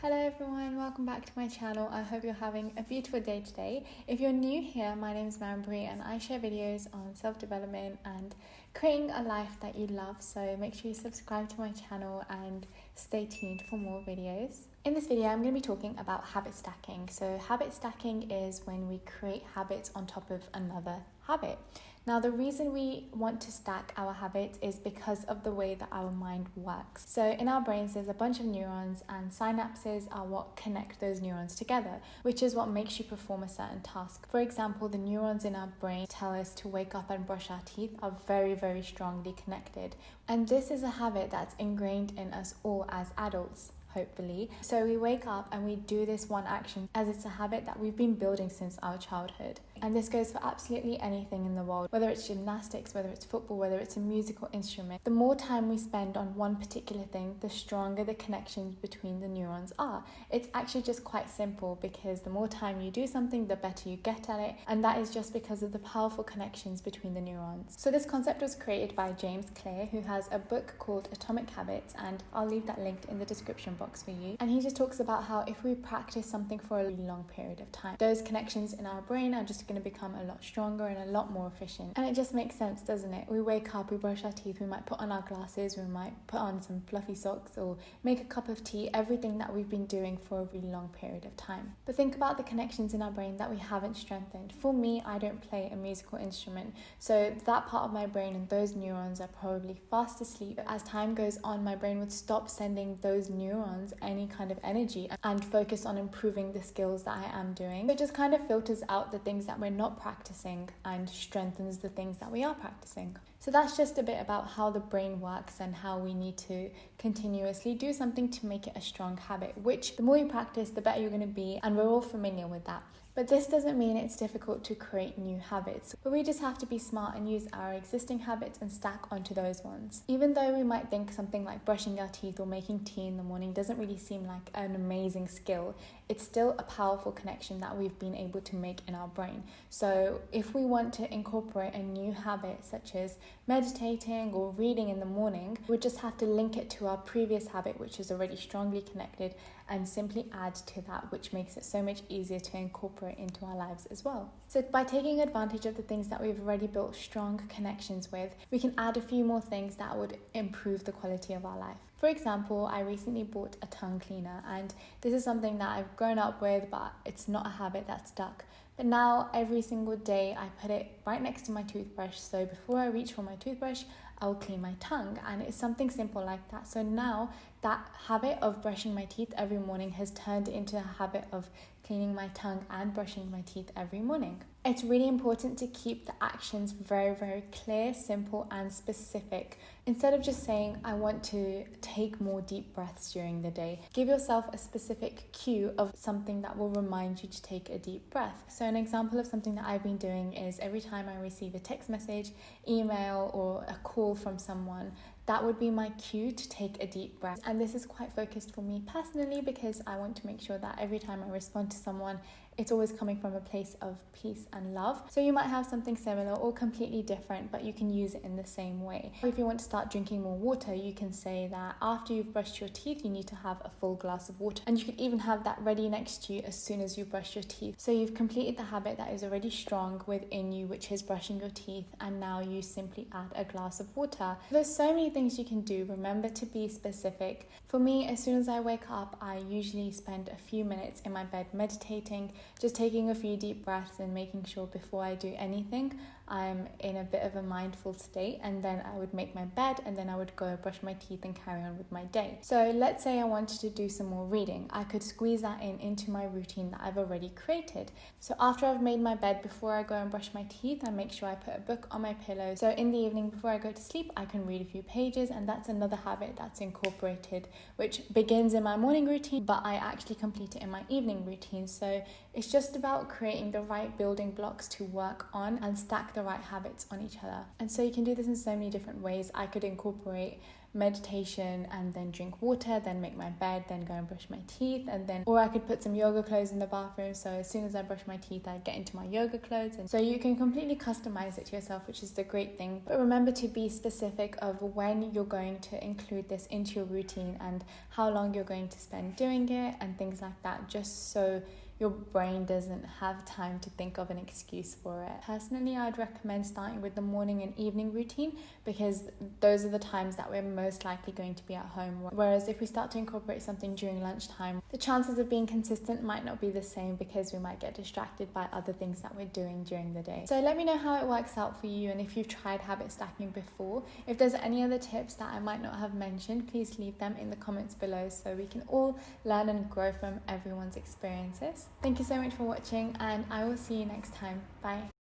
Hello everyone, welcome back to my channel. I hope you're having a beautiful day today. If you're new here, my name is Manpreet and I share videos on self-development and creating a life that you love. So make sure you subscribe to my channel and stay tuned for more videos. In this video, I'm going to be talking about habit stacking. So habit stacking is when we create habits on top of another habit. Now, the reason we want to stack our habits is because of the way that our mind works. So in our brains, there's a bunch of neurons, and synapses are what connect those neurons together, which is what makes you perform a certain task. For example, the neurons in our brain tell us to wake up and brush our teeth are very, very strongly connected. And this is a habit that's ingrained in us all as adults, hopefully. So we wake up and we do this one action as it's a habit that we've been building since our childhood. And this goes for absolutely anything in the world, whether it's gymnastics, whether it's football, whether it's a musical instrument. The more time we spend on one particular thing, the stronger the connections between the neurons are. It's actually just quite simple, because the more time you do something, the better you get at it. And that is just because of the powerful connections between the neurons. So this concept was created by James Clear, who has a book called Atomic Habits, and I'll leave that linked in the description box for you. And he just talks about how if we practice something for a really long period of time, those connections in our brain are just going to become a lot stronger and a lot more efficient. And it just makes sense, doesn't it? We wake up, we brush our teeth, we might put on our glasses, we might put on some fluffy socks or make a cup of tea, everything that we've been doing for a really long period of time. But think about the connections in our brain that we haven't strengthened. For me, I don't play a musical instrument, so that part of my brain and those neurons are probably fast asleep. As time goes on, my brain would stop sending those neurons any kind of energy and focus on improving the skills that I am doing. So it just kind of filters out the things that we're not practicing and strengthens the things that we are practicing. So that's just a bit about how the brain works and how we need to continuously do something to make it a strong habit, which the more you practice, the better you're going to be, and we're all familiar with that. But this doesn't mean it's difficult to create new habits, but we just have to be smart and use our existing habits and stack onto those ones. Even though we might think something like brushing our teeth or making tea in the morning doesn't really seem like an amazing skill, it's still a powerful connection that we've been able to make in our brain. So if we want to incorporate a new habit such as meditating or reading in the morning, we just have to link it to our previous habit, which is already strongly connected, and simply add to that, which makes it so much easier to incorporate into our lives as well. So by taking advantage of the things that we've already built strong connections with, we can add a few more things that would improve the quality of our life. For example, I recently bought a tongue cleaner, and this is something that I've grown up with, but it's not a habit that stuck. But now every single day I put it right next to my toothbrush, so before I reach for my toothbrush, I'll clean my tongue, and it's something simple like that. So now that habit of brushing my teeth every morning has turned into a habit of cleaning my tongue and brushing my teeth every morning. It's really important to keep the actions very, very clear, simple, and specific. Instead of just saying, I want to take more deep breaths during the day, give yourself a specific cue of something that will remind you to take a deep breath. So an example of something that I've been doing is every time I receive a text message, email, or a call from someone, that would be my cue to take a deep breath. And this is quite focused for me personally, because I want to make sure that every time I respond to someone, it's always coming from a place of peace and love. So you might have something similar or completely different, but you can use it in the same way. If you want to start drinking more water, you can say that after you've brushed your teeth, you need to have a full glass of water. And you could even have that ready next to you as soon as you brush your teeth. So you've completed the habit that is already strong within you, which is brushing your teeth, and now you simply add a glass of water. There's so many things you can do. Remember to be specific. For me, as soon as I wake up, I usually spend a few minutes in my bed meditating, just taking a few deep breaths and making sure before I do anything, I'm in a bit of a mindful state, and then I would make my bed, and then I would go brush my teeth and carry on with my day. So let's say I wanted to do some more reading. I could squeeze that into my routine that I've already created. So after I've made my bed, before I go and brush my teeth, I make sure I put a book on my pillow. So in the evening before I go to sleep, I can read a few pages, and that's another habit that's incorporated, which begins in my morning routine, but I actually complete it in my evening routine. So it's just about creating the right building blocks to work on and stack the right habits on each other. And so you can do this in so many different ways. I could incorporate meditation and then drink water, then make my bed, then go and brush my teeth, or I could put some yoga clothes in the bathroom, so as soon as I brush my teeth I get into my yoga clothes. And so you can completely customize it to yourself, which is the great thing. But remember to be specific of when you're going to include this into your routine and how long you're going to spend doing it and things like that, just so your brain doesn't have time to think of an excuse for it. Personally, I'd recommend starting with the morning and evening routine because those are the times that we're most likely going to be at home. Whereas if we start to incorporate something during lunchtime, the chances of being consistent might not be the same because we might get distracted by other things that we're doing during the day. So let me know how it works out for you and if you've tried habit stacking before. If there's any other tips that I might not have mentioned, please leave them in the comments below so we can all learn and grow from everyone's experiences. Thank you so much for watching and I will see you next time. Bye.